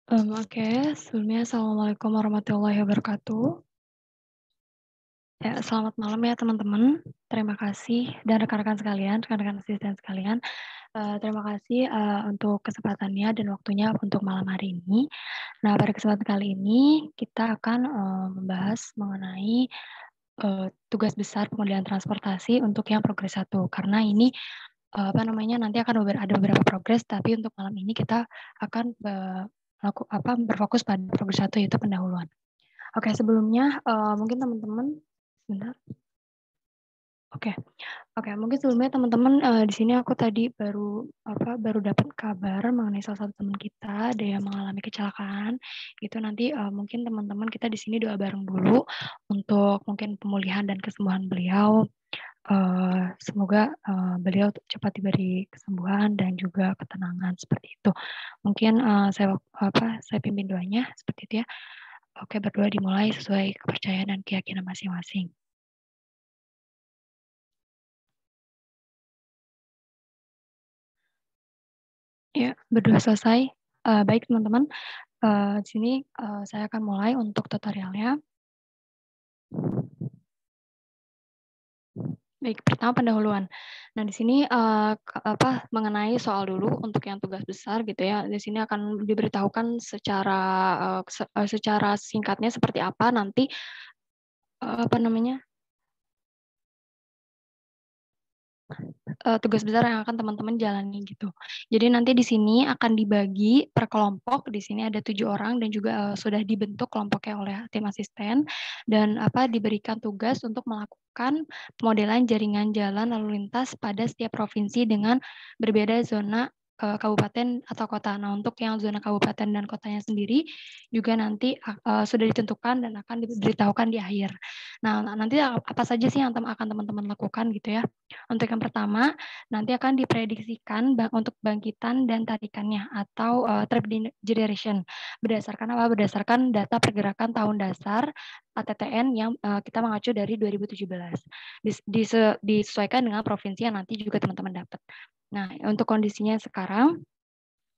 Oke, sebelumnya assalamualaikum warahmatullahi wabarakatuh. Ya, selamat malam ya teman-teman. Terima kasih dan rekan-rekan sekalian, rekan-rekan asisten sekalian. Terima kasih untuk kesempatannya dan waktunya untuk malam hari ini. Nah, pada kesempatan kali ini kita akan membahas mengenai tugas besar pengendalian transportasi untuk yang progres 1. Karena ini apa namanya nanti akan ada beberapa progres, tapi untuk malam ini kita akan berfokus pada progres 1 yaitu pendahuluan. Oke, sebelumnya mungkin teman-teman sebentar. Oke. Oke, mungkin sebelumnya teman-teman di sini aku tadi baru dapat kabar mengenai salah satu teman kita ada yang mengalami kecelakaan. Itu nanti mungkin teman-teman kita di sini doa bareng dulu untuk mungkin pemulihan dan kesembuhan beliau. Semoga beliau cepat diberi kesembuhan dan juga ketenangan seperti itu. Mungkin saya pimpin doanya seperti itu ya. Oke, berdoa dimulai sesuai kepercayaan dan keyakinan masing-masing. Ya, berdoa selesai. Baik teman-teman, di sini saya akan mulai untuk tutorialnya. Baik, pertama pendahuluan. Nah, di sini mengenai soal dulu untuk yang tugas besar gitu ya. Di sini akan diberitahukan secara singkatnya seperti apa nanti apa namanya tugas besar yang akan teman-teman jalani gitu. Jadi nanti di sini akan dibagi per kelompok. Di sini ada 7 orang dan juga sudah dibentuk kelompoknya oleh tim asisten dan diberikan tugas untuk melakukan pemodelan jaringan jalan lalu lintas pada setiap provinsi dengan berbeda zona kabupaten atau kota. Nah, untuk yang zona kabupaten dan kotanya sendiri juga nanti sudah ditentukan dan akan diberitahukan di akhir. Nah, nanti apa saja sih yang akan teman-teman lakukan gitu ya. Untuk yang pertama, nanti akan diprediksikan untuk bangkitan dan tarikannya atau trip generation. Berdasarkan apa? Berdasarkan data pergerakan tahun dasar ATTN yang kita mengacu dari 2017. Disesuaikan dengan provinsi yang nanti juga teman-teman dapat. Nah, untuk kondisinya sekarang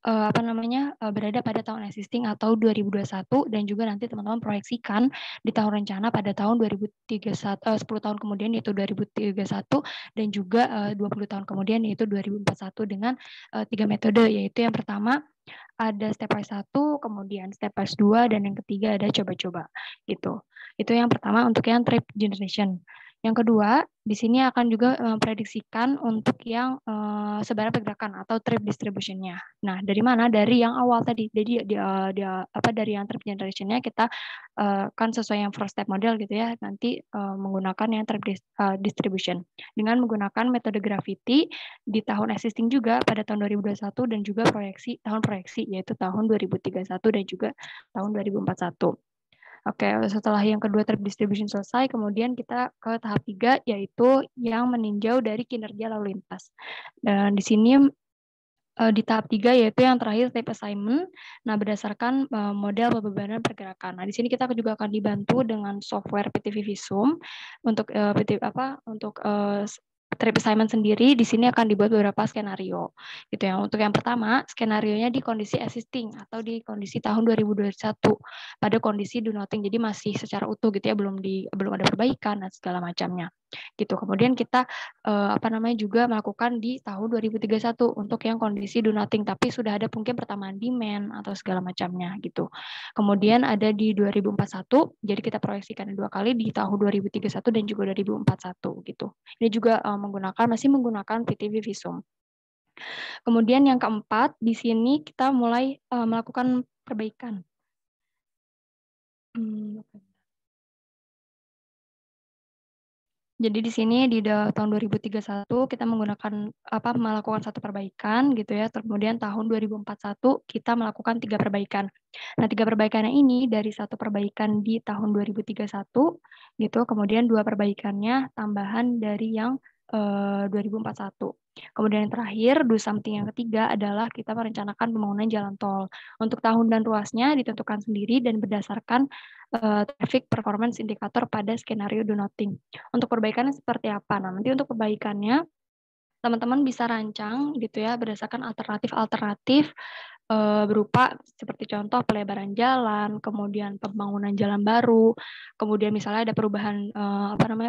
berada pada tahun existing atau 2021 dan juga nanti teman-teman proyeksikan di tahun rencana pada tahun 2031 10 tahun kemudian yaitu 2031 dan juga 20 tahun kemudian yaitu 2041 dengan 3 metode yaitu yang pertama ada stepwise 1, kemudian stepwise 2 dan yang ketiga ada coba-coba gitu. Itu yang pertama untuk yang trip generation. Yang kedua, di sini akan juga memprediksikan untuk yang sebaran pergerakan atau trip distribution-nya. Nah, dari mana? Dari yang awal tadi. Jadi dari yang trip generation-nya kita kan sesuai yang first step model gitu ya. Nanti menggunakan yang trip distribution dengan menggunakan metode gravity di tahun existing juga pada tahun 2021 dan juga tahun proyeksi yaitu tahun 2031 dan juga tahun 2041. Oke, setelah yang kedua trip distribution selesai, kemudian kita ke tahap 3 yaitu yang meninjau dari kinerja lalu lintas. Dan di sini di tahap 3 yaitu yang terakhir type assignment. Nah, berdasarkan model pembebanan pergerakan. Nah, di sini kita juga akan dibantu dengan software PTV Visum untuk trip assignment sendiri di sini akan dibuat beberapa skenario gitu ya. Untuk yang pertama, skenarionya di kondisi existing atau di kondisi tahun 2021 pada kondisi do nothing. Jadi masih secara utuh gitu ya, belum ada perbaikan dan segala macamnya. Gitu. Kemudian kita juga melakukan di tahun 2031 untuk yang kondisi do nothing tapi sudah ada mungkin pertambahan demand atau segala macamnya gitu. Kemudian ada di 2041, jadi kita proyeksikan 2 kali di tahun 2031 dan juga 2041 gitu. Ini juga masih menggunakan PTV Visum. Kemudian yang keempat, di sini kita mulai melakukan perbaikan. Jadi di sini di tahun 2031 kita melakukan satu perbaikan gitu ya. Kemudian tahun 2041 kita melakukan 3 perbaikan. Nah, 3 perbaikannya ini dari satu perbaikan di tahun 2031 gitu, kemudian 2 perbaikannya tambahan dari yang 2041. Kemudian yang terakhir, do something yang ketiga adalah kita merencanakan pembangunan jalan tol. Untuk tahun dan ruasnya ditentukan sendiri dan berdasarkan traffic performance indicator pada skenario do nothing. Untuk perbaikannya seperti apa? Nah, nanti untuk perbaikannya teman-teman bisa rancang gitu ya berdasarkan alternatif-alternatif berupa seperti contoh pelebaran jalan, kemudian pembangunan jalan baru, kemudian misalnya ada perubahan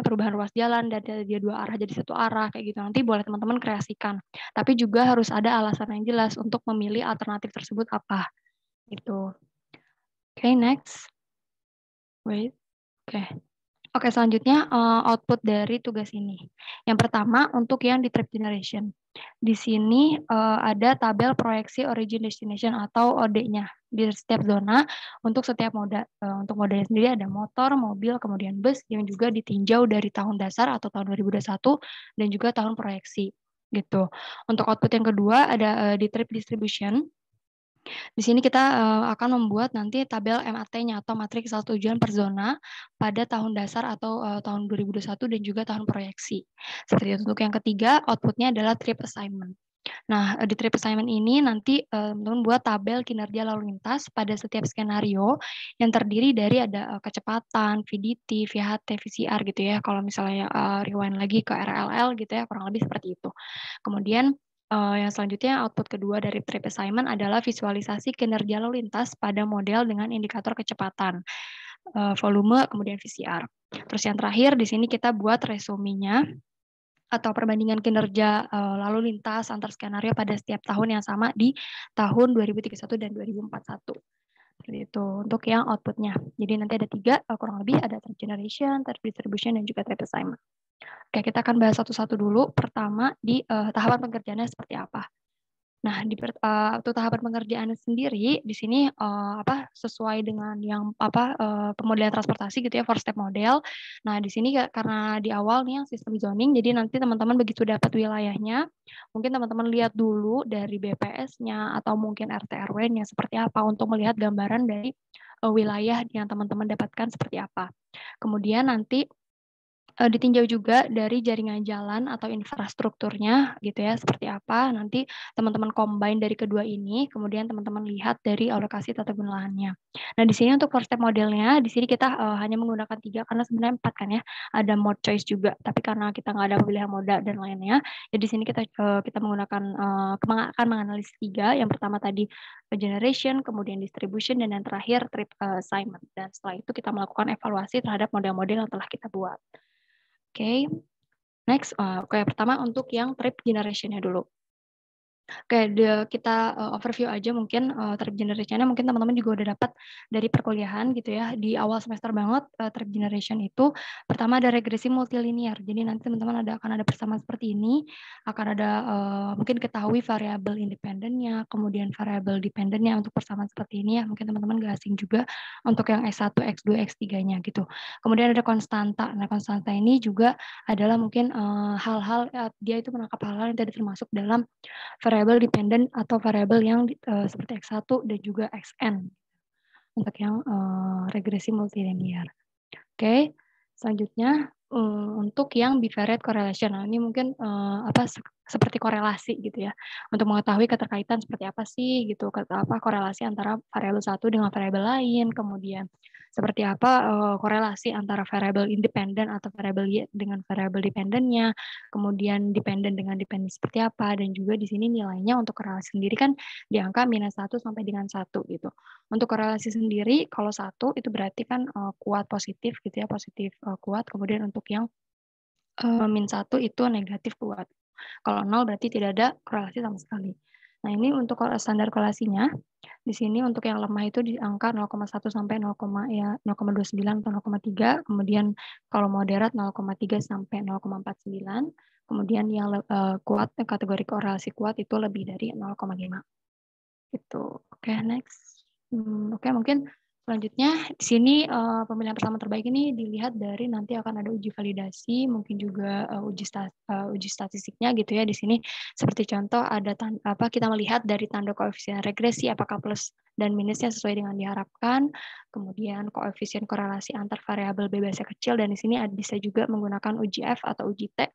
perubahan ruas jalan dari dia 2 arah jadi 1 arah kayak gitu. Nanti boleh teman-teman kreasikan. Tapi juga harus ada alasan yang jelas untuk memilih alternatif tersebut apa, gitu. Oke, next. Wait. Oke. Oke, selanjutnya output dari tugas ini. Yang pertama untuk yang di trip generation. Di sini ada tabel proyeksi origin destination atau OD-nya di setiap zona untuk setiap moda. Untuk modanya sendiri ada motor, mobil, kemudian bus yang juga ditinjau dari tahun dasar atau tahun 2021 dan juga tahun proyeksi gitu. Untuk output yang kedua ada di trip distribution. Di sini kita akan membuat nanti tabel MAT-nya atau matriks asal tujuan per zona pada tahun dasar atau tahun 2021 dan juga tahun proyeksi. Seperti itu. Untuk yang ketiga, output-nya adalah trip assignment. Nah, di trip assignment ini nanti teman-teman buat tabel kinerja lalu lintas pada setiap skenario yang terdiri dari ada kecepatan, VDT, VHT, VCR gitu ya. Kalau misalnya rewind lagi ke RLL gitu ya, kurang lebih seperti itu. Kemudian yang selanjutnya output kedua dari trip assignment adalah visualisasi kinerja lalu lintas pada model dengan indikator kecepatan, volume, kemudian VCR. Terus yang terakhir di sini kita buat resumenya atau perbandingan kinerja lalu lintas antar skenario pada setiap tahun yang sama di tahun 2031 dan 2041. Seperti itu untuk yang outputnya. Jadi nanti ada 3 kurang lebih ada trip generation, trip distribution, dan juga trip assignment. Oke, kita akan bahas satu-satu dulu. Pertama di tahapan pengerjaannya seperti apa. Nah, untuk tahapan pengerjaan sendiri di sini sesuai dengan yang pemodelan transportasi gitu ya, 4-step model. Nah, di sini karena di awal nih yang sistem zoning, jadi nanti teman-teman begitu dapat wilayahnya, mungkin teman-teman lihat dulu dari BPS-nya atau mungkin RT RW-nya seperti apa untuk melihat gambaran dari wilayah yang teman-teman dapatkan seperti apa. Kemudian nanti ditinjau juga dari jaringan jalan atau infrastrukturnya gitu ya, seperti apa. Nanti teman-teman combine dari kedua ini, kemudian teman-teman lihat dari alokasi tata guna lahannya. Nah, di sini untuk first step modelnya, di sini kita hanya menggunakan 3 karena sebenarnya 4 kan ya. Ada mode choice juga, tapi karena kita nggak ada pilihan moda dan lainnya, ya di sini kita menggunakan akan menganalisis 3. Yang pertama tadi generation, kemudian distribution, dan yang terakhir trip assignment. Dan setelah itu kita melakukan evaluasi terhadap model-model yang telah kita buat. Oke, next. Oke, pertama untuk yang trip generation-nya dulu. Oke, kita overview aja mungkin trip generation-nya mungkin teman-teman juga udah dapat dari perkuliahan gitu ya. Di awal semester banget trip generation itu pertama ada regresi multilinear. Jadi nanti teman-teman akan ada persamaan seperti ini, akan ada mungkin ketahui variabel independennya, kemudian variabel dependennya untuk persamaan seperti ini ya. Mungkin teman-teman gak asing juga untuk yang X1, X2, X3-nya gitu. Kemudian ada konstanta. Nah, konstanta ini juga adalah mungkin hal-hal dia itu menangkap hal-hal yang tadi termasuk dalam variabel dependent atau variabel yang seperti X1 dan juga Xn untuk yang regresi multilinear. Oke, selanjutnya untuk yang bivariate correlation. Nah, ini mungkin seperti korelasi gitu ya. Untuk mengetahui keterkaitan seperti apa sih gitu, korelasi antara variabel satu dengan variabel lain, kemudian seperti apa korelasi antara variabel independen atau variabel Y dengan variabel dependennya, kemudian dependen dengan dependen seperti apa, dan juga di sini nilainya untuk korelasi sendiri kan di angka -1 sampai dengan 1 gitu. Untuk korelasi sendiri, kalau 1 itu berarti kan kuat positif gitu ya, positif kuat. Kemudian untuk yang -1 itu negatif kuat. Kalau 0 berarti tidak ada korelasi sama sekali. Nah, ini untuk standar korelasinya. Di sini untuk yang lemah itu di angka 0,1 sampai 0,29 atau 0,3. Kemudian kalau moderat 0,3 sampai 0,49. Kemudian yang kuat, kategori korelasi kuat itu lebih dari 0,5. Gitu. Oke, next. Oke, mungkin selanjutnya di sini pemilihan pertama terbaik ini dilihat dari nanti akan ada uji validasi, mungkin juga uji statistiknya gitu ya di sini. Seperti contoh ada kita melihat dari tanda koefisien regresi apakah plus dan minusnya sesuai dengan diharapkan. Kemudian koefisien korelasi antar variabel bebasnya kecil, dan di sini bisa juga menggunakan uji F atau uji T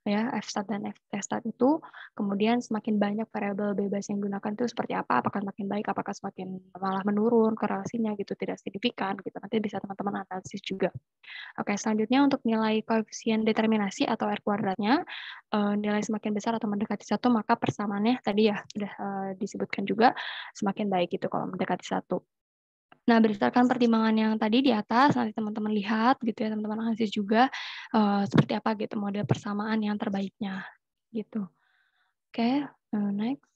ya F-stat dan F-stat itu. Kemudian semakin banyak variabel bebas yang digunakan itu seperti apa, apakah semakin baik, apakah semakin malah menurun korelasinya gitu, tidak signifikan gitu. Nanti bisa teman-teman analisis juga. Oke, selanjutnya untuk nilai koefisien determinasi atau R kuadratnya, nilai semakin besar atau mendekati 1, maka persamaannya tadi ya sudah disebutkan juga semakin baik gitu kalau mendekati 1. Nah, berdasarkan pertimbangan yang tadi di atas, nanti teman-teman lihat gitu ya, teman-teman analisis juga seperti apa gitu model persamaan yang terbaiknya gitu. Oke, next.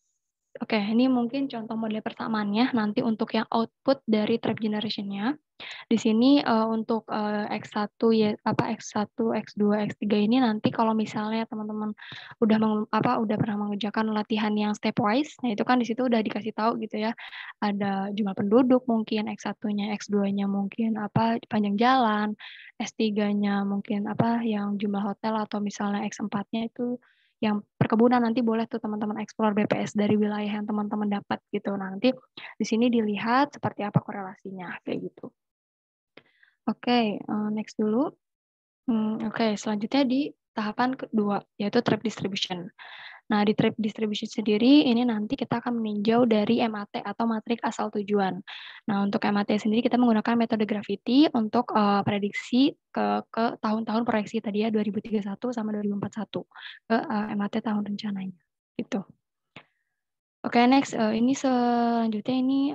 Oke, ini mungkin contoh model persamaannya nanti untuk yang output dari trap generation-nya. Di sini untuk X1 ya X1, X2, X3 ini nanti kalau misalnya teman-teman udah pernah mengerjakan latihan yang stepwise, nah itu kan di situ udah dikasih tahu gitu ya. Ada jumlah penduduk mungkin X1-nya, X2-nya mungkin panjang jalan, S3-nya mungkin yang jumlah hotel atau misalnya X4-nya itu yang perkebunan. Nanti boleh tuh teman-teman explore BPS dari wilayah yang teman-teman dapat gitu. Nanti di sini dilihat seperti apa korelasinya kayak gitu. Oke, next dulu. Oke, selanjutnya di tahapan kedua, yaitu trap distribution. Nah, di trap distribution sendiri, ini nanti kita akan meninjau dari MAT atau matrik asal tujuan. Nah, untuk MAT sendiri kita menggunakan metode gravity untuk prediksi ke tahun-tahun proyeksi tadi ya, 2031 sama 2041 ke MAT tahun rencananya. Gitu. Oke, next. Ini selanjutnya ini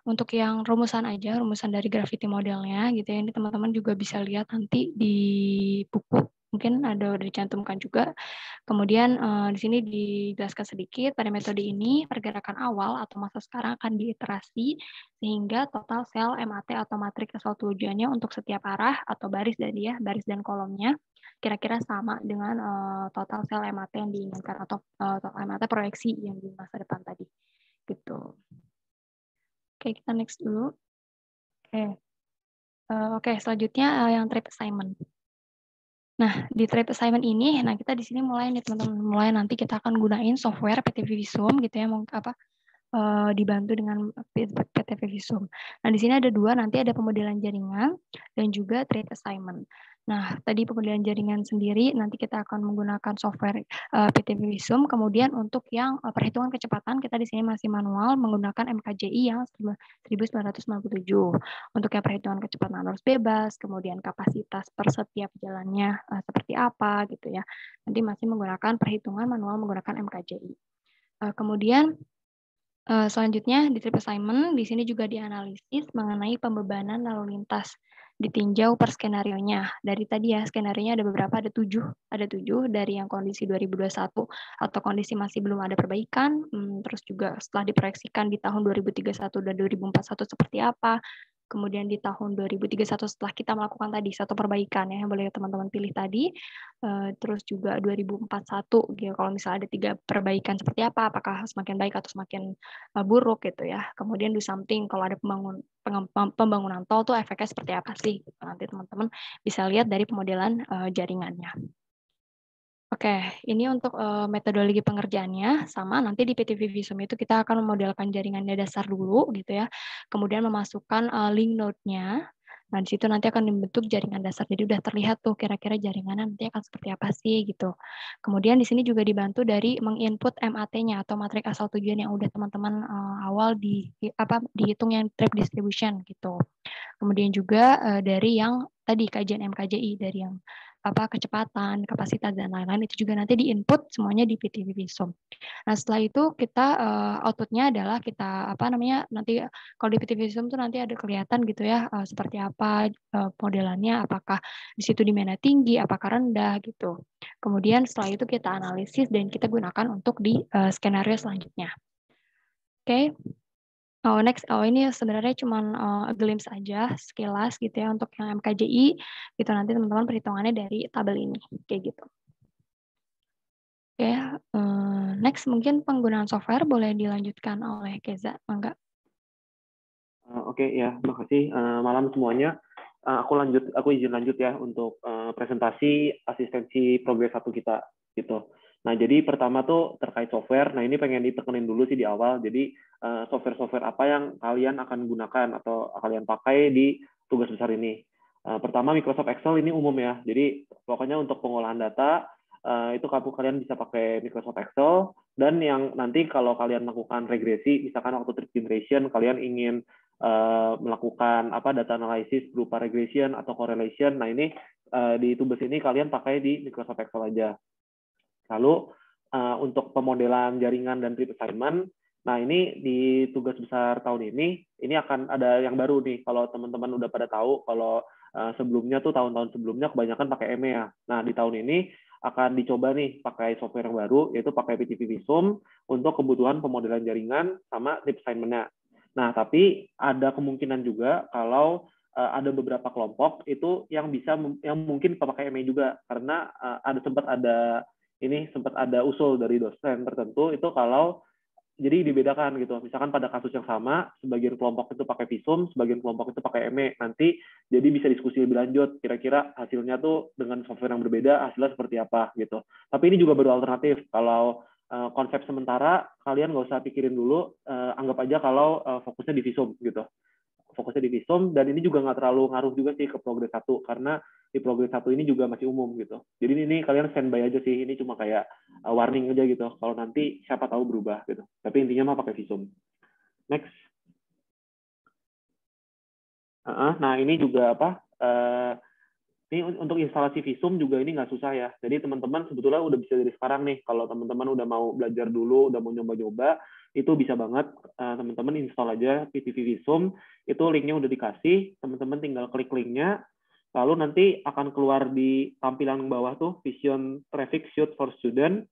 untuk yang rumusan aja, rumusan dari gravity modelnya gitu ya. Ini teman-teman juga bisa lihat nanti di buku, mungkin udah dicantumkan juga. Kemudian di sini dijelaskan sedikit pada metode ini pergerakan awal atau masa sekarang akan diiterasi sehingga total sel MAT atau matrik asal tujuannya untuk setiap arah atau baris dan kolomnya kira-kira sama dengan total sel MAT yang diinginkan atau MAT proyeksi yang di masa depan tadi gitu. Oke, kita next dulu. Oke, selanjutnya yang trip assignment. Nah, di trip assignment ini, kita di sini mulai nih teman-teman, nanti kita akan gunain software PT Visum gitu ya, dibantu dengan PT Visum. Nah, di sini ada dua, nanti ada pemodelan jaringan dan juga trade assignment. Nah, tadi pemodelan jaringan sendiri nanti kita akan menggunakan software PT Visum. Kemudian untuk yang perhitungan kecepatan kita di sini masih manual menggunakan MKJI yang 1997. Untuk yang perhitungan kecepatan arus bebas, kemudian kapasitas per setiap jalannya seperti apa gitu ya. Nanti masih menggunakan perhitungan manual menggunakan MKJI. Kemudian selanjutnya di trip assignment, di sini juga dianalisis mengenai pembebanan lalu lintas, ditinjau per skenarionya. Dari tadi ya, skenarionya ada beberapa, ada 7 dari yang kondisi 2021 atau kondisi masih belum ada perbaikan, terus juga setelah diproyeksikan di tahun 2031 dan 2041 seperti apa, kemudian di tahun 2031 setelah kita melakukan tadi satu perbaikan ya, yang boleh teman-teman pilih tadi, terus juga 2041 gitu, kalau misalnya ada 3 perbaikan seperti apa, apakah semakin baik atau semakin buruk gitu ya. Kemudian do something kalau ada pembangunan tol tuh efeknya seperti apa sih? Nanti teman-teman bisa lihat dari pemodelan jaringannya. Oke, ini untuk metodologi pengerjaannya sama nanti di PTV Visum itu kita akan memodelkan jaringannya dasar dulu gitu ya. Kemudian memasukkan link node-nya. Nah, di situ nanti akan dibentuk jaringan dasar. Jadi udah terlihat tuh kira-kira jaringannya nanti akan seperti apa sih gitu. Kemudian di sini juga dibantu dari menginput MAT-nya atau matrik asal tujuan yang udah teman-teman awal dihitung yang trip distribution gitu. Kemudian juga dari yang tadi kajian MKJI dari yang kecepatan, kapasitas dan lain-lain itu juga nanti diinput semuanya di PTV Visum. Nah, setelah itu kita outputnya adalah kita nanti kalau di PTV Visum tuh nanti ada kelihatan gitu ya seperti apa modelannya, apakah di situ dimana tinggi, apakah rendah gitu. Kemudian setelah itu kita analisis dan kita gunakan untuk di skenario selanjutnya. Oke. Next, ini sebenarnya cuma glimpse aja, sekilas gitu ya untuk yang MKJI, gitu nanti teman-teman perhitungannya dari tabel ini, kayak gitu. Oke, next mungkin penggunaan software boleh dilanjutkan oleh Keza, enggak? Oke, ya, makasih. Malam semuanya. Aku izin lanjut ya untuk presentasi asistensi progres 1 kita gitu. Nah, jadi pertama tuh terkait software. Nah, ini pengen ditekenin dulu sih di awal. Jadi software-software apa yang kalian akan gunakan atau kalian pakai di tugas besar ini. Pertama Microsoft Excel ini umum ya. Jadi pokoknya untuk pengolahan data itu kalian bisa pakai Microsoft Excel. Dan yang nanti kalau kalian melakukan regresi, misalkan waktu trip generation kalian ingin melakukan data analisis berupa regression atau correlation, nah ini di Tubes ini kalian pakai di Microsoft Excel aja. Lalu untuk pemodelan jaringan dan trip assignment, nah ini di tugas besar tahun ini akan ada yang baru nih. Kalau teman-teman udah pada tahu, kalau sebelumnya tuh tahun-tahun sebelumnya kebanyakan pakai ME ya. Nah di tahun ini akan dicoba nih pakai software yang baru, yaitu pakai PTV Visum untuk kebutuhan pemodelan jaringan sama trip assignment-nya. Nah tapi ada kemungkinan juga kalau ada beberapa kelompok itu yang mungkin pakai ME juga, karena sempat ada usul dari dosen tertentu itu kalau jadi dibedakan gitu. Misalkan pada kasus yang sama, sebagian kelompok itu pakai visum, sebagian kelompok itu pakai ME. Nanti jadi bisa diskusi lebih lanjut, kira-kira hasilnya tuh dengan software yang berbeda, hasilnya seperti apa gitu. Tapi ini juga baru alternatif. Kalau konsep sementara, kalian nggak usah pikirin dulu, anggap aja kalau fokusnya di visum gitu. Fokusnya di visum, dan ini juga nggak terlalu ngaruh juga sih ke progres 1, karena di progres 1 ini juga masih umum gitu. Jadi ini kalian standby aja sih, ini cuma kayak warning aja gitu, kalau nanti siapa tahu berubah gitu. Tapi intinya mah pakai visum. Next. Nah ini juga ini untuk instalasi visum juga ini nggak susah ya. Jadi teman-teman sebetulnya udah bisa dari sekarang nih, kalau teman-teman udah mau belajar dulu, udah mau nyoba-nyoba, itu bisa banget teman-teman install aja PTV Visum, itu linknya udah dikasih, teman-teman tinggal klik linknya, lalu nanti akan keluar di tampilan bawah tuh Vision Traffic Suite for Student,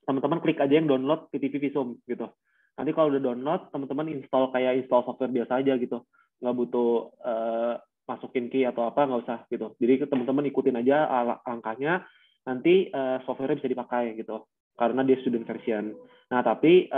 teman-teman klik aja yang download PTV Visum gitu. Nanti kalau udah download, teman-teman install kayak install software biasa aja gitu, nggak butuh masukin key atau apa, nggak usah gitu. Jadi teman-teman ikutin aja langkahnya, nanti software-nya bisa dipakai gitu, karena dia student version. Nah tapi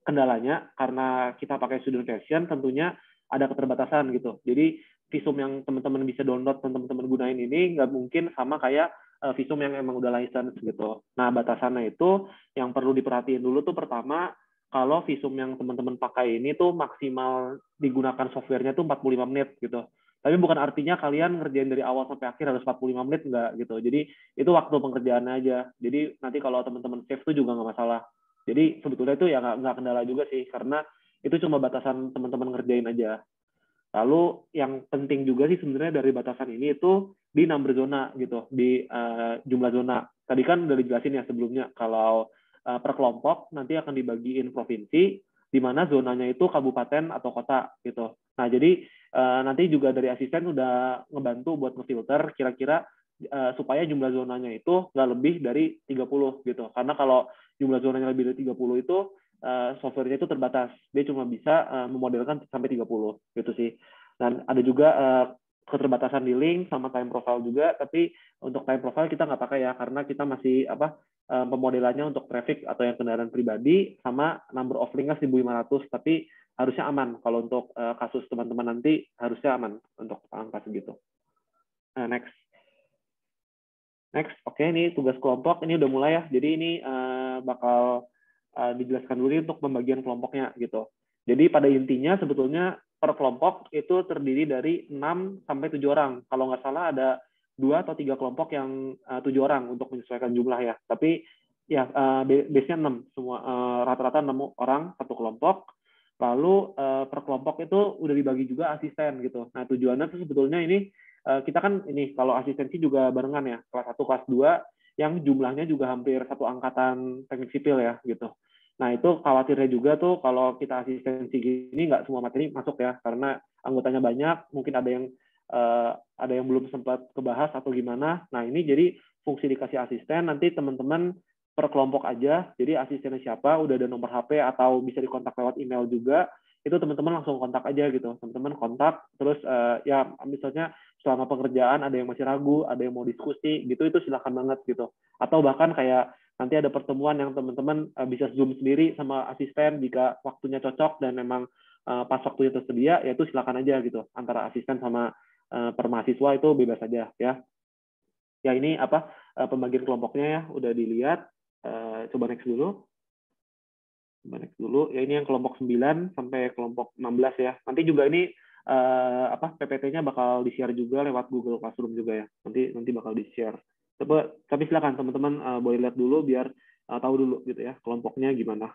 kendalanya karena kita pakai student version, tentunya ada keterbatasan gitu. Jadi visum yang teman-teman bisa download dan teman-teman gunain ini nggak mungkin sama kayak visum yang emang udah license gitu. Nah batasannya itu yang perlu diperhatiin dulu tuh pertama, kalau visum yang teman-teman pakai ini tuh maksimal digunakan softwarenya tuh 45 menit gitu. Tapi bukan artinya kalian ngerjain dari awal sampai akhir harus 45 menit, enggak gitu. Jadi itu waktu pengerjaannya aja. Jadi nanti kalau teman-teman save tuh juga nggak masalah. Jadi sebetulnya itu ya nggak kendala juga sih, karena itu cuma batasan teman-teman ngerjain aja. Lalu yang penting juga sih sebenarnya dari batasan ini itu di number zona gitu, di jumlah zona. Tadi kan udah dijelasin ya sebelumnya, kalau per kelompok nanti akan dibagiin provinsi, di mana zonanya itu kabupaten atau kota gitu. Nah jadi nanti juga dari asisten udah ngebantu buat ngefilter kira-kira supaya jumlah zonanya itu nggak lebih dari 30 gitu. Karena kalau jumlah zonanya lebih dari 30 itu softwarenya itu terbatas. Dia cuma bisa memodelkan sampai 30 gitu sih. Dan ada juga keterbatasan di link sama time profile juga, tapi untuk time profile kita nggak pakai ya, karena kita masih pemodelannya untuk traffic atau yang kendaraan pribadi, sama number of linknya 1.500, tapi harusnya aman. Kalau untuk kasus teman-teman nanti harusnya aman untuk angka segitu. Next. Oke, ini tugas kelompok, ini udah mulai ya. Jadi ini bakal dijelaskan dulu untuk pembagian kelompoknya gitu. Jadi pada intinya sebetulnya per kelompok itu terdiri dari 6 sampai 7 orang. Kalau nggak salah ada 2 atau 3 kelompok yang 7 orang untuk menyesuaikan jumlah ya. Tapi ya base-nya 6 semua, rata-rata 6 orang satu kelompok. Lalu per kelompok itu udah dibagi juga asisten gitu. Nah tujuannya tuh sebetulnya ini kita kan ini kalau asistensi juga barengan ya, kelas 1, kelas 2 yang jumlahnya juga hampir satu angkatan teknik sipil ya gitu. Nah itu khawatirnya juga tuh kalau kita asistensi gini nggak semua materi masuk ya, karena anggotanya banyak, mungkin ada yang belum sempat kebahas atau gimana. Nah ini jadi fungsi dikasih asisten, nanti teman-teman per kelompok aja, jadi asistennya siapa, udah ada nomor HP atau bisa dikontak lewat email juga, itu teman-teman langsung kontak aja gitu. Teman-teman kontak, terus ya misalnya selama pengerjaan ada yang masih ragu, ada yang mau diskusi, gitu itu silakan banget gitu. Atau bahkan kayak nanti ada pertemuan yang teman-teman bisa Zoom sendiri sama asisten jika waktunya cocok dan memang pas waktunya tersedia, ya itu silakan aja gitu. Antara asisten sama per mahasiswa itu bebas aja ya. Ya ini pembagian kelompoknya ya, udah dilihat. Coba next dulu. Ya ini yang kelompok 9 sampai kelompok 16 ya. Nanti juga ini PPT-nya bakal di-share juga lewat Google Classroom juga ya. Nanti bakal di-share. Tapi silakan teman-teman boleh lihat dulu biar tahu dulu gitu ya kelompoknya gimana.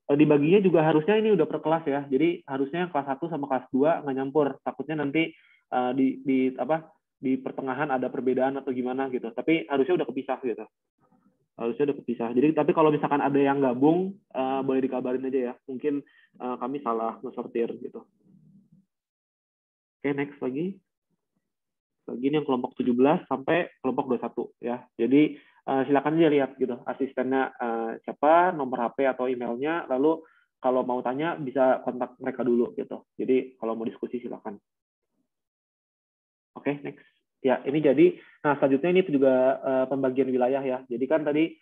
Dibaginya juga harusnya ini udah per kelas ya. Jadi harusnya kelas 1 sama kelas 2 nggak nyampur. Takutnya nanti di pertengahan ada perbedaan atau gimana gitu. Tapi harusnya udah kepisah gitu. Harusnya udah kepisah. Jadi tapi kalau misalkan ada yang gabung boleh dikabarin aja ya. Mungkin kami salah ngesortir gitu. Oke, next lagi. Lagi ini yang kelompok 17 sampai kelompok 21 ya. Jadi silakan aja lihat gitu asistennya siapa, nomor HP atau emailnya, lalu kalau mau tanya bisa kontak mereka dulu gitu. Jadi kalau mau diskusi silakan. Oke, next. Ya, ini jadi selanjutnya ini juga pembagian wilayah ya. Jadi kan tadi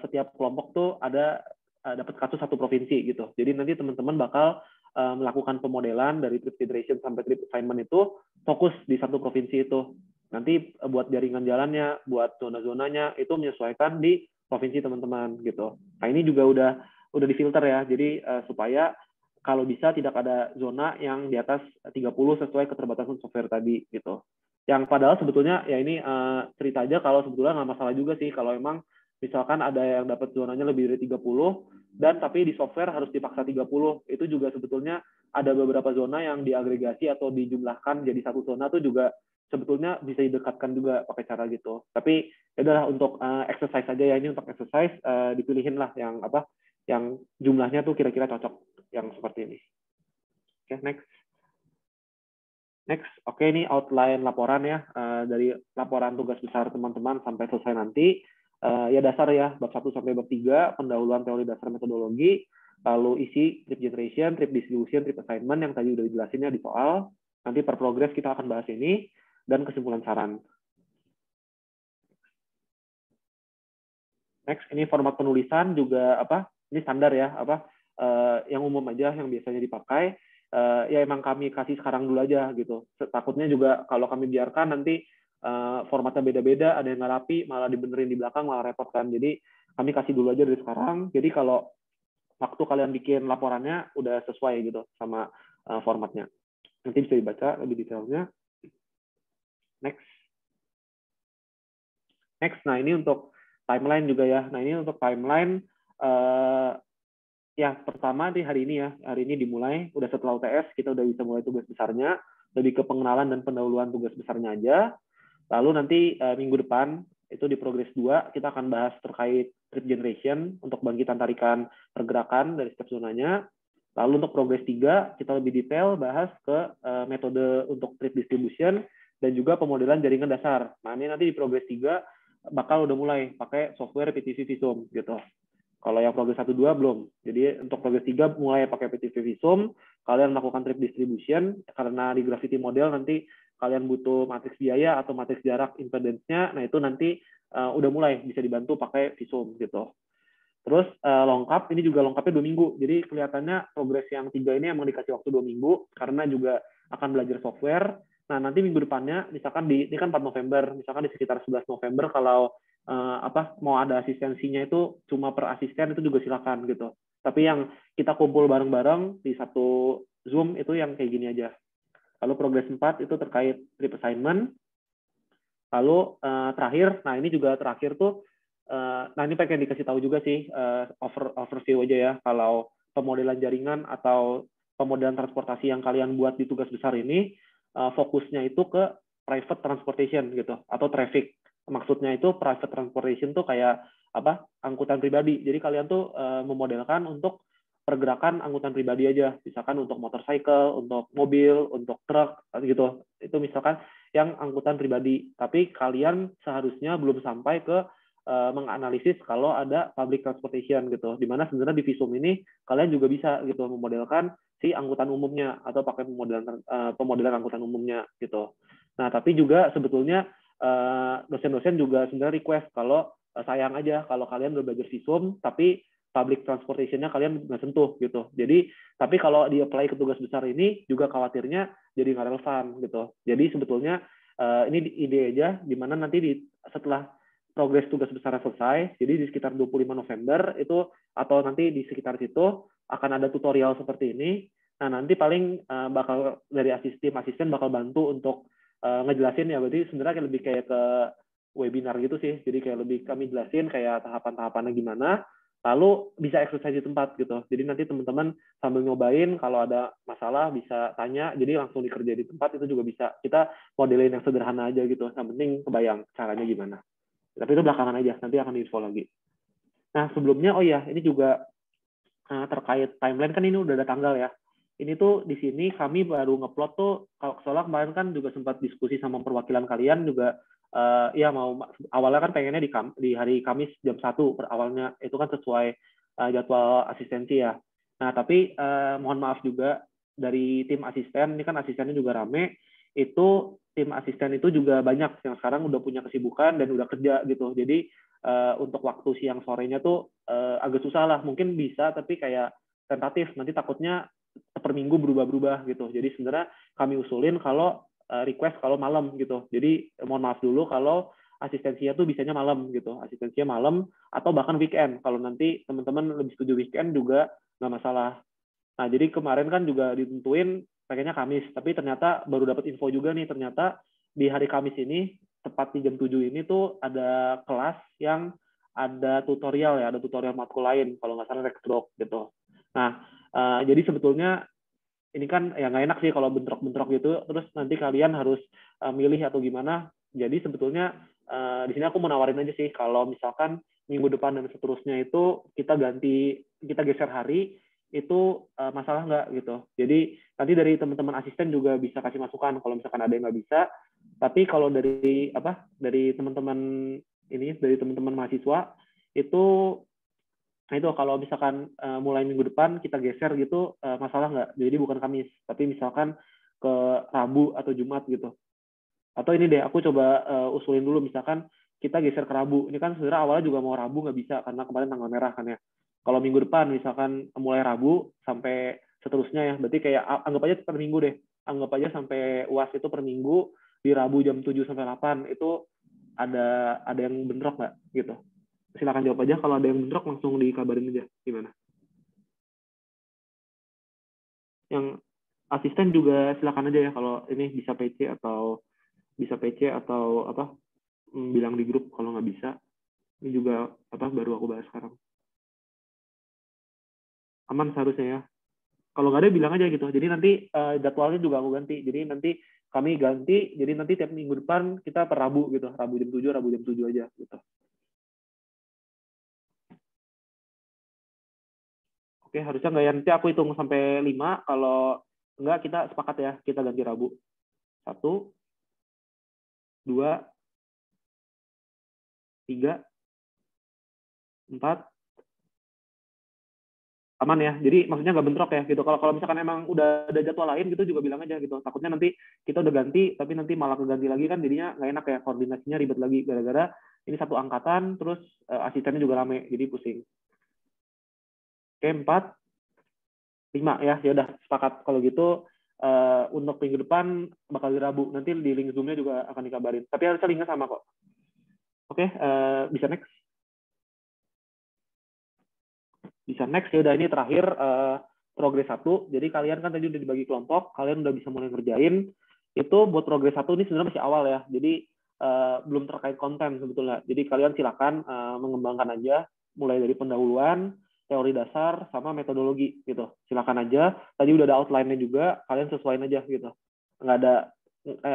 setiap kelompok tuh ada dapat kasus satu provinsi gitu. Jadi nanti teman-teman bakal melakukan pemodelan dari trip federation sampai trip assignment itu fokus di satu provinsi itu. Nanti buat jaringan jalannya, buat zona-zonanya itu menyesuaikan di provinsi teman-teman gitu. Nah, ini juga udah difilter ya. Jadi supaya kalau bisa tidak ada zona yang di atas 30 sesuai keterbatasan software tadi gitu. Yang padahal sebetulnya ya ini cerita aja kalau sebetulnya nggak masalah juga sih kalau emang misalkan ada yang dapat zonanya lebih dari 30 dan tapi di software harus dipaksa 30, itu juga sebetulnya ada beberapa zona yang diagregasi atau dijumlahkan jadi satu zona tuh juga sebetulnya bisa didekatkan juga pakai cara gitu. Tapi ya udahlah untuk exercise aja ya, ini untuk exercise dipilihin lah yang jumlahnya tuh kira-kira cocok yang seperti ini. Oke, next. Next, oke ini outline laporan ya dari laporan tugas besar teman-teman sampai selesai nanti. Ya dasar ya, bab 1 sampai bab 3, pendahuluan teori dasar metodologi, lalu isi trip generation, trip distribution, trip assignment yang tadi udah dijelasinnya di soal. Nanti per progress kita akan bahas ini, dan kesimpulan saran. Next, ini format penulisan juga ini standar ya, yang umum aja, yang biasanya dipakai. Ya emang kami kasih sekarang dulu aja gitu. Takutnya juga kalau kami biarkan nanti formatnya beda-beda, ada yang nggak rapi, malah dibenerin di belakang, malah repot kan. Jadi kami kasih dulu aja dari sekarang. Jadi kalau waktu kalian bikin laporannya udah sesuai gitu sama formatnya. Nanti bisa dibaca lebih detailnya. Next. Next, nah ini untuk timeline juga ya. Nah ini untuk timeline, ya pertama di hari ini ya. Hari ini dimulai, udah setelah UTS, kita udah bisa mulai tugas besarnya. Lebih ke pengenalan dan pendahuluan tugas besarnya aja. Lalu nanti minggu depan itu di progres 2 kita akan bahas terkait trip generation untuk bangkitan tarikan pergerakan dari setiap zonanya. Lalu untuk progres 3 kita lebih detail bahas ke metode untuk trip distribution dan juga pemodelan jaringan dasar. Nah ini nanti di progres 3 bakal udah mulai pakai software PTV Visum gitu. Kalau yang progres 1-2 belum. Jadi untuk progres 3 mulai pakai PTV Visum, kalian melakukan trip distribution karena di Gravity model nanti kalian butuh matriks biaya atau matriks jarak impedance-nya, nah itu nanti udah mulai bisa dibantu pakai Visum gitu. Terus lengkap, ini juga lengkapnya 2 minggu. Jadi kelihatannya progres yang 3 ini emang dikasih waktu 2 minggu karena juga akan belajar software. Nah nanti minggu depannya, misalkan ini kan 4 November, misalkan di sekitar 11 November kalau mau ada asistensinya itu cuma per asisten itu juga silakan gitu. Tapi yang kita kumpul bareng-bareng di satu Zoom itu yang kayak gini aja. Lalu progres 4 itu terkait trip assignment. Lalu terakhir, nah ini juga terakhir tuh, nah ini pengen dikasih tahu juga sih, overview aja ya, kalau pemodelan jaringan atau pemodelan transportasi yang kalian buat di tugas besar ini, fokusnya itu ke private transportation gitu, atau traffic. Maksudnya itu private transportation tuh kayak angkutan pribadi. Jadi kalian tuh memodelkan untuk pergerakan angkutan pribadi aja, misalkan untuk motorcycle, untuk mobil, untuk truk, gitu. Itu misalkan yang angkutan pribadi. Tapi kalian seharusnya belum sampai ke menganalisis kalau ada public transportation gitu. Dimana sebenarnya di Visum ini kalian juga bisa gitu memodelkan si angkutan umumnya atau pakai pemodelan angkutan umumnya gitu. Nah tapi juga sebetulnya dosen-dosen juga sebenarnya request kalau sayang aja kalau kalian udah belajar Visum tapi public transportation-nya kalian nggak sentuh gitu. Jadi tapi kalau di apply ke tugas besar ini juga khawatirnya jadi nggak relevan gitu. Jadi sebetulnya ini ide aja di mana nanti setelah progres tugas besar selesai, jadi di sekitar 25 November itu atau nanti di sekitar situ akan ada tutorial seperti ini. Nah nanti paling bakal dari asisten bakal bantu untuk ngejelasin ya, berarti sebenarnya lebih kayak ke webinar gitu sih. Jadi kayak lebih kami jelasin kayak tahapan-tahapannya gimana, lalu bisa exercise di tempat gitu. Jadi nanti teman-teman sambil nyobain, kalau ada masalah bisa tanya, jadi langsung dikerjain di tempat itu juga bisa. Kita modelin yang sederhana aja gitu. Yang penting kebayang caranya gimana. Tapi itu belakangan aja, nanti akan info lagi. Nah sebelumnya, oh iya, ini juga terkait timeline kan ini udah ada tanggal ya. Ini tuh di sini kami baru ngeplot tuh, kalau soalnya kemarin kan juga sempat diskusi sama perwakilan kalian juga, ya mau awalnya kan pengennya di hari Kamis jam 1 awalnya, itu kan sesuai jadwal asistensi ya. Nah tapi mohon maaf juga dari tim asisten, ini kan asistennya juga rame, itu tim asisten itu juga banyak yang sekarang udah punya kesibukan dan udah kerja gitu. Jadi untuk waktu siang sorenya tuh agak susah lah. Mungkin bisa, tapi kayak tentatif. Nanti takutnya per minggu berubah-berubah gitu. Jadi sebenarnya kami usulin kalau request kalau malam gitu. Jadi mohon maaf dulu kalau asistensinya tuh bisanya malam gitu. Asistensinya malam atau bahkan weekend. Kalau nanti teman-teman lebih setuju weekend juga nggak masalah. Nah, jadi kemarin kan juga ditentuin pengennya Kamis, tapi ternyata baru dapat info juga nih, ternyata di hari Kamis ini, tepat di jam 7 ini tuh ada kelas yang ada tutorial ya, ada tutorial matkul lain, kalau nggak salah Rexdroc gitu. Nah, jadi sebetulnya ini kan ya nggak enak sih kalau bentrok-bentrok gitu, terus nanti kalian harus milih atau gimana. Jadi sebetulnya di sini aku mau nawarin aja sih, kalau misalkan minggu depan dan seterusnya itu kita geser hari, itu masalah nggak gitu. Jadi nanti dari teman-teman asisten juga bisa kasih masukan kalau misalkan ada yang nggak bisa. Tapi kalau dari teman-teman dari teman-teman mahasiswa itu, nah itu kalau misalkan mulai minggu depan kita geser gitu, masalah nggak? Jadi bukan Kamis, tapi misalkan ke Rabu atau Jumat gitu. Atau ini deh, aku coba usulin dulu, misalkan kita geser ke Rabu. Ini kan sebenarnya awalnya juga mau Rabu nggak bisa, karena kemarin tanggal merah kan ya. Kalau minggu depan misalkan mulai Rabu sampai seterusnya ya, berarti kayak anggap aja per minggu deh. Anggap aja sampai UAS itu per minggu, di Rabu jam 7 sampai 8, itu ada yang bentrok nggak gitu? Silakan jawab aja, kalau ada yang bentrok langsung dikabarin aja gimana. Yang asisten juga silakan aja ya, kalau ini bisa PC atau apa, bilang di grup kalau nggak bisa. Ini juga baru aku bahas sekarang. Aman seharusnya ya. Kalau nggak ada bilang aja gitu. Jadi nanti jadwalnya juga aku ganti. Jadi nanti kami ganti. Jadi nanti tiap minggu depan kita per Rabu gitu. Rabu jam 7 aja gitu. Oke, harusnya nggak ya. Nanti aku hitung sampai 5. Kalau nggak, kita sepakat ya. Kita ganti Rabu. 1, 2, 3, 4. Aman ya. Jadi maksudnya nggak bentrok ya gitu. Kalau misalkan emang udah ada jadwal lain gitu juga bilang aja gitu. Takutnya nanti kita udah ganti tapi nanti malah keganti lagi kan, jadinya nggak enak ya, koordinasinya ribet lagi gara-gara ini satu angkatan terus asistennya juga rame, jadi pusing. Oke, 4, 5 ya. Ya udah sepakat kalau gitu. Untuk minggu depan bakal di Rabu. Nanti di link Zoom-nya juga akan dikabarin. Tapi harusnya linknya sama kok. Oke, bisa next. Bisa next ya. Udah, ini terakhir progres 1. Jadi kalian kan tadi udah dibagi kelompok, kalian udah bisa mulai ngerjain. Itu buat progres 1 ini sebenarnya masih awal ya. Jadi belum terkait konten sebetulnya. Jadi kalian silakan mengembangkan aja, mulai dari pendahuluan, teori dasar, sama metodologi gitu. Silakan aja. Tadi udah ada outline-nya juga, kalian sesuaiin aja gitu. Nggak ada,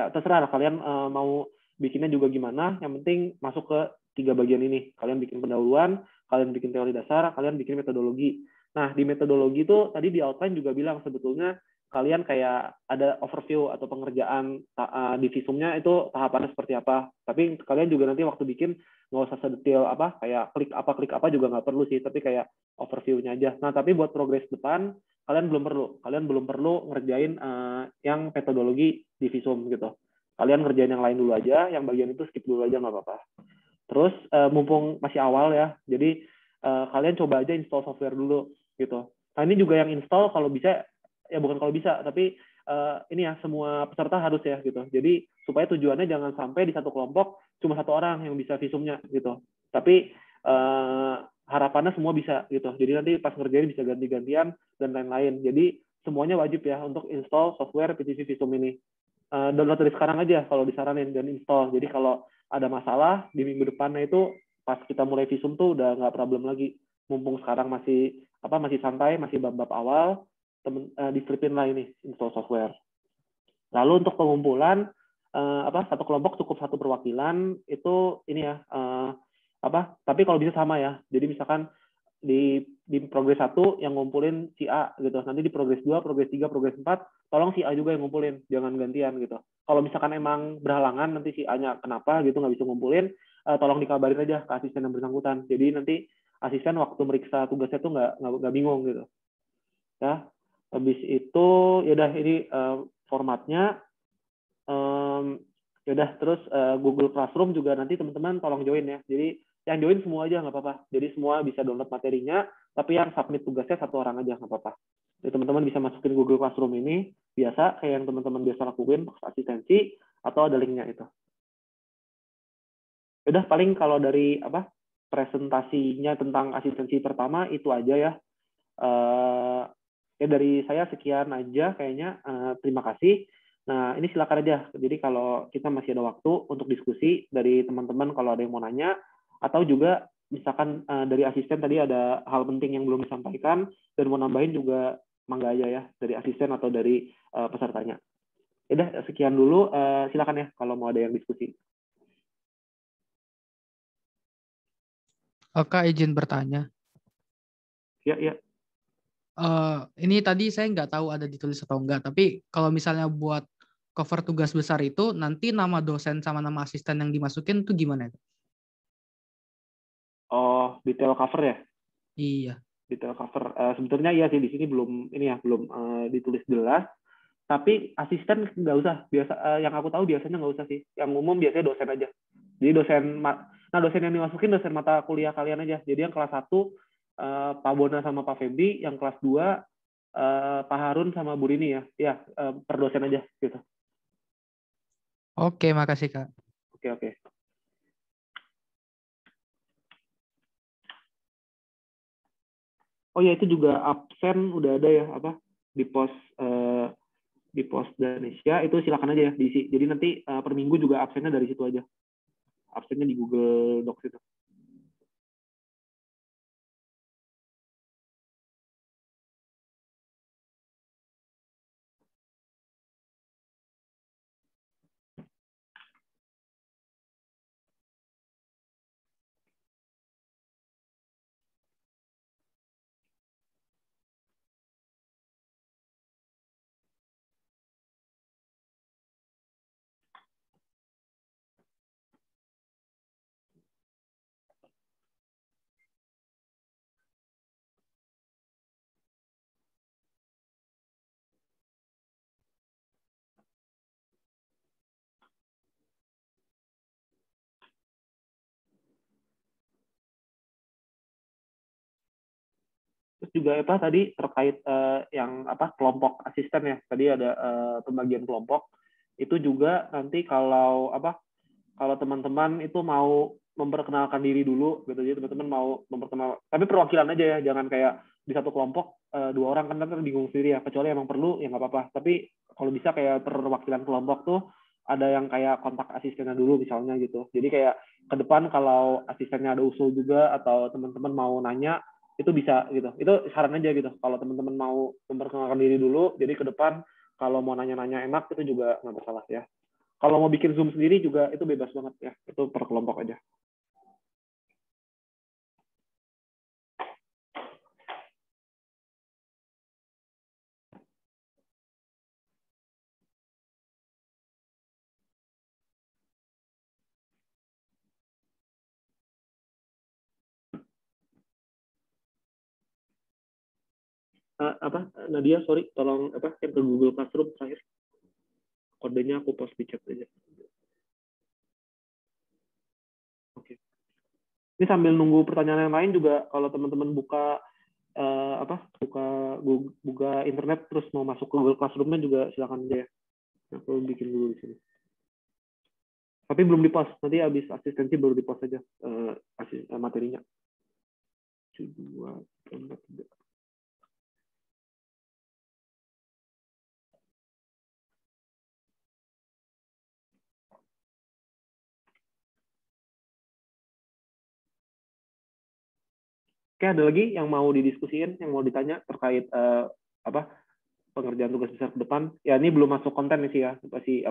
terserah lah kalian mau bikinnya juga gimana. Yang penting masuk ke 3 bagian ini. Kalian bikin pendahuluan, kalian bikin teori dasar, kalian bikin metodologi. Nah, di metodologi itu tadi di outline juga bilang sebetulnya kalian kayak ada overview atau pengerjaan di visumnya itu tahapannya seperti apa. Tapi kalian juga nanti waktu bikin nggak usah sedetail kayak klik apa juga nggak perlu sih, tapi kayak overview-nya aja. Nah, tapi buat progres depan kalian belum perlu ngerjain yang metodologi di visum gitu. Kalian ngerjain yang lain dulu aja, yang bagian itu skip dulu aja nggak apa-apa. Terus mumpung masih awal ya, jadi kalian coba aja install software dulu gitu. Nah, ini juga yang install kalau bisa, ya bukan kalau bisa, tapi ini ya semua peserta harus ya gitu. Jadi supaya tujuannya jangan sampai di satu kelompok cuma satu orang yang bisa visumnya gitu. Tapi harapannya semua bisa gitu. Jadi nanti pas ngerjain bisa ganti-gantian dan lain-lain. Jadi semuanya wajib ya untuk install software PTV Visum ini. Download dari sekarang aja kalau disaranin dan install. Jadi kalau ada masalah di minggu depannya itu pas kita mulai visum tuh udah nggak problem lagi. Mumpung sekarang masih santai, masih bab-bab awal, diselipin lah ini install software. Lalu untuk pengumpulan satu kelompok cukup satu perwakilan itu ini ya tapi kalau bisa sama ya. Jadi misalkan di progres 1 yang ngumpulin si A gitu. Nanti di progres 2, progres 3, progres 4 tolong si A juga yang ngumpulin, jangan gantian gitu. Kalau misalkan emang berhalangan nanti si A-nya kenapa gitu nggak bisa ngumpulin, tolong dikabarin aja ke asisten yang bersangkutan. Jadi nanti asisten waktu meriksa tugasnya tuh nggak bingung gitu. Ya, habis itu ya udah ini formatnya. Ya udah terus Google Classroom juga nanti teman-teman tolong join ya. Jadi yang join semua aja nggak apa-apa. Jadi semua bisa download materinya, tapi yang submit tugasnya satu orang aja nggak apa-apa. Jadi teman-teman bisa masukin Google Classroom ini biasa kayak yang teman-teman biasa lakuin asistensi atau ada linknya itu. Udah paling kalau dari presentasinya tentang asistensi pertama itu aja ya. Ya dari saya sekian aja kayaknya. Terima kasih. Nah ini silakan aja. Jadi kalau kita masih ada waktu untuk diskusi dari teman-teman kalau ada yang mau nanya atau juga misalkan dari asisten tadi ada hal penting yang belum disampaikan dan mau nambahin juga mangga aja ya dari asisten atau dari pesertanya. Udah sekian dulu. Silakan ya kalau mau ada yang diskusi. Kak izin bertanya. Ya. Ini tadi saya nggak tahu ada ditulis atau enggak, tapi kalau misalnya buat cover tugas besar itu, nanti nama dosen sama nama asisten yang dimasukin itu gimana? Oh, detail cover ya? Iya. Detail cover. Sebetulnya ya sih di sini belum ditulis jelas. Tapi asisten nggak usah. Yang aku tahu biasanya nggak usah sih. Yang umum biasanya dosen aja. Jadi dosen yang dimasukin dosen mata kuliah kalian aja. Jadi yang kelas 1 Pak Bona sama Pak Febri, yang kelas 2 Pak Harun sama Bu Rini ya. Ya, per dosen aja gitu. Oke, makasih Kak. Oke. Oh ya itu juga absen udah ada ya di pos Danesia itu silakan aja ya diisi. Jadi nanti per minggu juga absennya dari situ aja. Absennya di Google Docs itu. Terus juga tadi terkait yang kelompok asisten ya. Tadi ada pembagian kelompok. Itu juga nanti kalau teman-teman itu mau memperkenalkan diri dulu gitu. Jadi teman-teman mau memperkenalkan, tapi perwakilan aja ya, jangan kayak di satu kelompok 2 orang kan bingung sendiri ya. Kecuali emang perlu ya nggak apa-apa. Tapi kalau bisa kayak perwakilan kelompok tuh ada yang kayak kontak asistennya dulu misalnya gitu. Jadi kayak ke depan kalau asistennya ada usul juga atau teman-teman mau nanya itu bisa gitu. Itu saran aja gitu. Kalau teman-teman mau memperkenalkan diri dulu, jadi ke depan kalau mau nanya-nanya enak itu juga nggak masalah ya. Kalau mau bikin Zoom sendiri juga itu bebas banget ya. Itu per kelompok aja. Nadia, sorry, tolong yang ke Google Classroom terakhir. Kodenya aku post di chat aja. Oke. Ini sambil nunggu pertanyaan yang lain juga kalau teman-teman buka buka internet terus mau masuk ke Google Classroom-nya juga silakan aja ya. Aku bikin dulu di sini. Tapi belum di post, nanti habis asistensi baru di post aja materinya. 2, 3. Oke, ada lagi yang mau didiskusiin, yang mau ditanya terkait pengerjaan tugas besar ke depan? Ya ini belum masuk konten sih ya, masih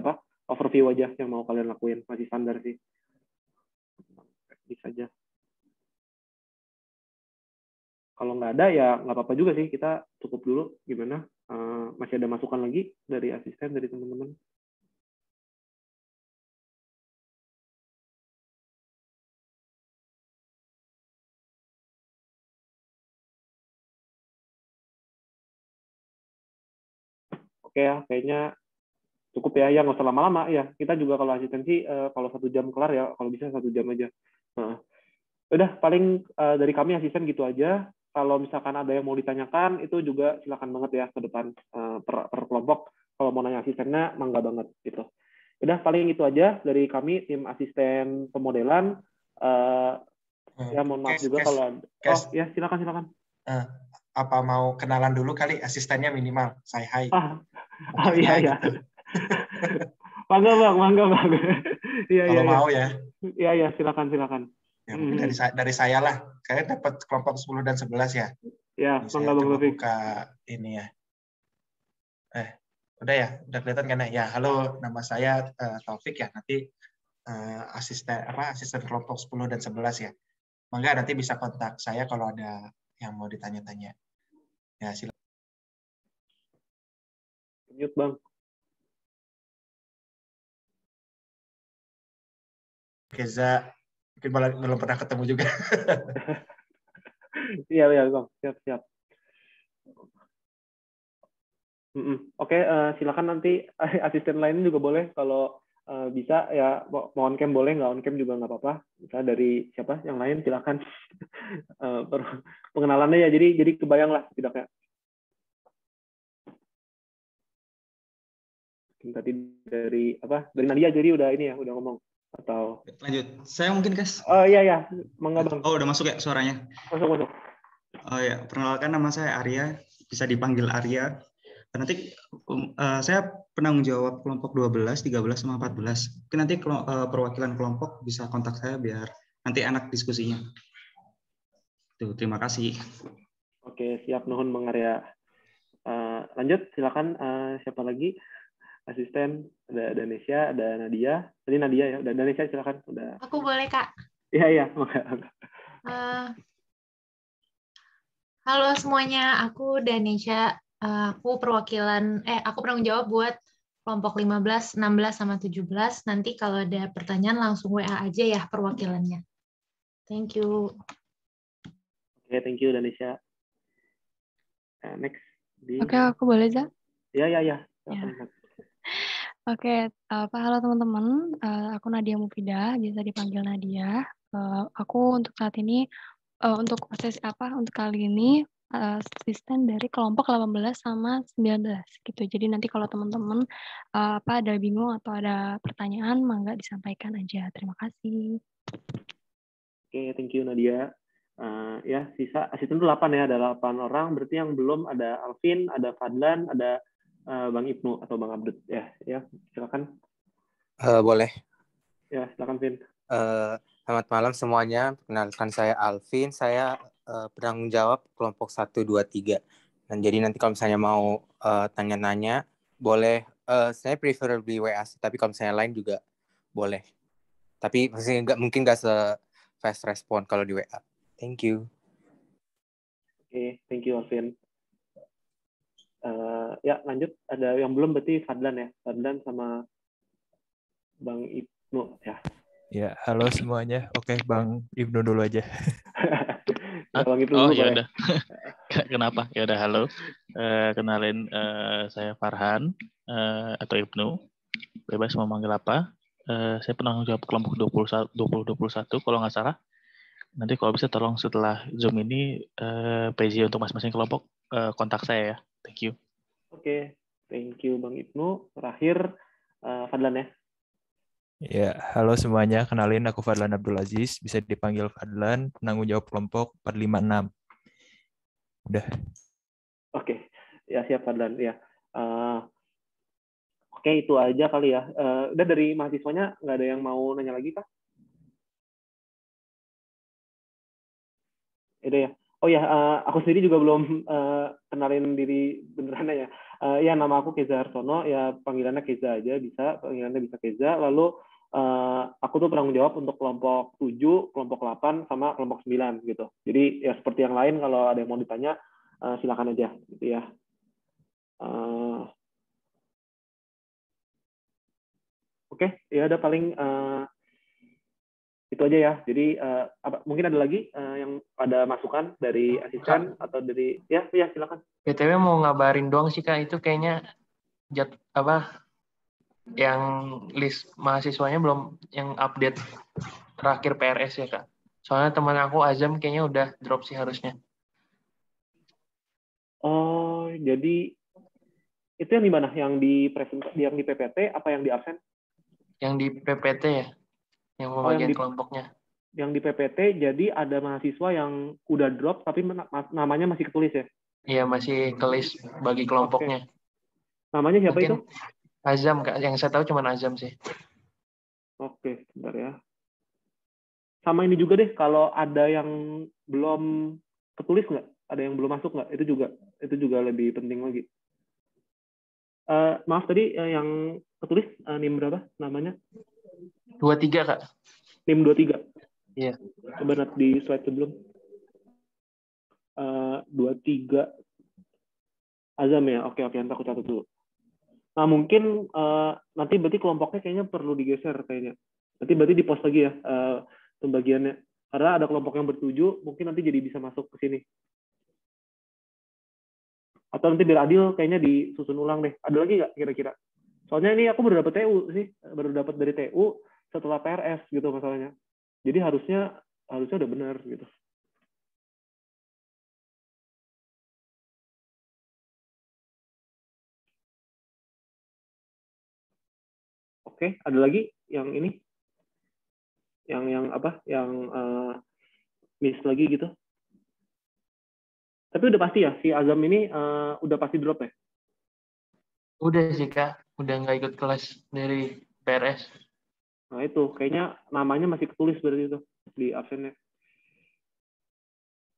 overview aja yang mau kalian lakuin, masih standar sih. Bisa aja. Kalau nggak ada ya nggak apa-apa juga sih, kita cukup dulu. Gimana? Masih ada masukan lagi dari asisten, dari teman-teman? Oke ya, kayaknya cukup ya, nggak usah lama-lama ya. Kita juga kalau asistensi kalau 1 jam kelar ya, kalau bisa 1 jam aja. Nah, udah paling dari kami asisten gitu aja. Kalau misalkan ada yang mau ditanyakan itu juga silakan banget ya ke depan per kelompok. Kalau mau nanya asistennya mangga banget gitu. Udah paling itu aja dari kami tim asisten pemodelan. Ya mohon maaf juga kalau ya silakan. Apa mau kenalan dulu kali asistennya minimal, say hi. Iya. Gitu. Mangga bang. Iya. Kalau mau ya. Iya silakan. Ya, mungkin dari saya lah. Saya dapat kelompok 10 dan 11 ya. Ya, saya coba buka ini ya. Udah ya, udah kelihatan kan ya. Halo, nama saya Taufik ya. Nanti asisten kelompok 10 dan 11 ya. Mangga nanti bisa kontak saya kalau ada yang mau ditanya-tanya. Ya, silakan. Mute, Bang. Keza, mungkin belum pernah ketemu juga. Iya, Bang. Siap. Oke, silakan nanti asisten lain juga boleh kalau bisa ya, mau on cam boleh, nggak on cam juga nggak apa-apa. Misalnya dari siapa yang lain silakan pengenalannya ya, jadi kebayang lah setidaknya. Tadi dari Nadia jadi udah ini ya, udah ngomong atau lanjut. Saya mungkin Kas. Oh iya, mangga Bang. Oh udah masuk ya suaranya. Masuk. Oh ya, perkenalkan nama saya Arya, bisa dipanggil Arya. Nanti saya penanggung jawab kelompok 12, 13 sama 14. Mungkin nanti perwakilan kelompok bisa kontak saya biar nanti enak diskusinya. Tuh, terima kasih. Oke, siap nuhun Bang Arya. Lanjut silakan siapa lagi? Asisten, ada Danesha, ada Nadia. Tadi Nadia ya, udah Danesha silakan. Udah. Aku boleh, Kak? Iya. Halo semuanya, aku Danesha. Aku penanggung jawab buat kelompok 15, 16, sama 17. Nanti kalau ada pertanyaan langsung WA aja ya perwakilannya. Thank you. Oke, thank you Danesha. Next. Oke, aku boleh, Za? Iya. Oke, halo teman-teman. Aku Nadia Mufidah, biasa dipanggil Nadia. Aku untuk saat ini, untuk kali ini asisten dari kelompok 18 sama 19 gitu. Jadi nanti kalau teman-teman ada bingung atau ada pertanyaan, mangga disampaikan aja. Terima kasih. Oke, thank you Nadia. Ya, sisa asisten itu 8 ya, ada 8 orang. Berarti yang belum ada Alvin, ada Fadlan, ada Bang Ibnu atau Bang Abdul ya, silakan. Boleh. Ya, silakan Vin. Selamat malam semuanya. Perkenalkan saya Alvin. Saya penanggung jawab kelompok 1, 2, 3. Dan jadi nanti kalau misalnya mau tanya-tanya, boleh. Saya preferably WA, tapi kalau misalnya lain juga boleh. Tapi mungkin nggak se-fast respon kalau di WA. Thank you. Oke, thank you Alvin. Ya, lanjut. Ada yang belum berarti Fadlan ya. Fadlan sama Bang Ibnu ya. Ya, halo semuanya. Oke, Bang Ibnu dulu aja. Ya, Bang Ibnu dulu ya udah. Kenapa? Ya udah, halo. Kenalin, saya Farhan atau Ibnu. Bebas mau manggil apa. Saya penanggung jawab kelompok 2021 kalau nggak salah. Nanti kalau bisa tolong setelah Zoom ini PJ untuk masing-masing kelompok kontak saya ya. Thank you. Oke, thank you Bang Ibnu. Terakhir Fadlan ya. Ya, halo semuanya. Kenalin aku Fadlan Abdul Aziz. Bisa dipanggil Fadlan, penanggung jawab kelompok 456. Udah. Oke, ya siap Fadlan. Ya. Oke, itu aja kali ya. Udah dari mahasiswanya nggak ada yang mau nanya lagi, Kak? Udah ya. Oh ya, aku sendiri juga belum kenalin diri beneran ya. Ya, nama aku Keza Harsono, ya panggilannya Keza aja bisa, panggilannya bisa Keza. Lalu aku tuh penanggung jawab untuk kelompok 7, kelompok 8, sama kelompok 9 gitu. Jadi ya seperti yang lain, kalau ada yang mau ditanya, silakan aja gitu ya. Oke, ya ada paling itu aja ya. Jadi mungkin ada lagi yang ada masukan dari asisten atau dari ya silakan. BTW mau ngabarin doang sih Kak, itu kayaknya yang list mahasiswanya belum yang update terakhir PRS ya Kak. Soalnya teman aku Azam kayaknya udah drop sih harusnya. Oh, jadi itu yang di mana? Yang di yang di PPT apa yang di absen? Yang di PPT ya, yang pembagian kelompoknya. Yang di PPT, jadi ada mahasiswa yang udah drop tapi namanya masih ketulis ya? Iya, masih ke list bagi kelompoknya. Namanya siapa mungkin itu? Azam Kak, yang saya tahu cuma Azam sih. Oke, bentar ya. Sama ini juga deh, kalau ada yang belum ketulis nggak? Ada yang belum masuk nggak? Itu juga lebih penting lagi. Maaf tadi yang ketulis NIM berapa namanya? 23 Kak. NIM 23. Iya. Coba lihat di slide sebelum. 23 Azam ya. Oke, nanti aku catat dulu. Nah, mungkin nanti berarti kelompoknya kayaknya perlu digeser kayaknya. Nanti berarti di post lagi ya pembagiannya. Karena ada kelompok yang bertuju, mungkin nanti jadi bisa masuk ke sini. Atau nanti biar adil kayaknya disusun ulang deh. Ada lagi nggak kira-kira? Soalnya ini aku baru dapat TU sih, baru dapat dari TU setelah PRS gitu masalahnya. Jadi harusnya udah benar gitu. Oke, ada lagi yang ini? Yang apa? Yang miss lagi gitu? Tapi udah pasti ya, si Azam ini udah pasti drop ya? Udah sih Kak, udah nggak ikut kelas dari PRS. Nah itu, kayaknya namanya masih ketulis berarti itu di absennya.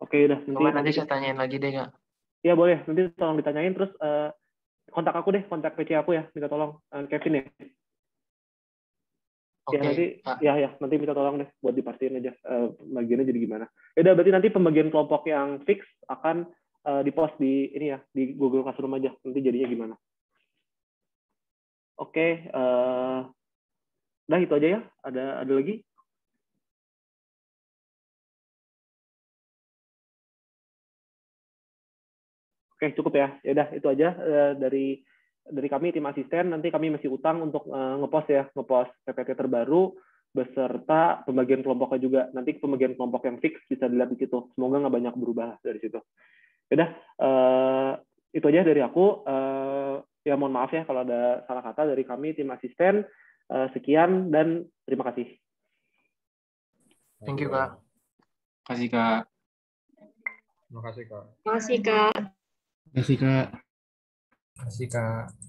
Oke, udah. Nanti saya tanyain lagi deh Kak. Iya boleh, nanti tolong ditanyain, terus kontak aku deh, kontak PC aku ya, minta tolong Kevin ya. Oke, ya nanti minta tolong deh buat dipastiin aja bagiannya jadi gimana. Ya udah, berarti nanti pembagian kelompok yang fix akan di-post di ini ya, di Google Classroom aja. Nanti jadinya gimana. Oke, udah itu aja ya. Ada lagi? Oke, cukup ya. Ya udah itu aja dari kami tim asisten. Nanti kami masih utang untuk ngepost PPT terbaru beserta pembagian kelompoknya juga. Nanti pembagian kelompok yang fix bisa dilihat di situ. Semoga nggak banyak berubah dari situ. Ya udah, itu aja dari aku. Ya mohon maaf ya kalau ada salah kata dari kami tim asisten. Sekian dan terima kasih. Thank you Kak. Terima kasih Kak. Terima kasih Kak. Terima kasih Kak. Terima kasih Kak. Terima kasih Kak.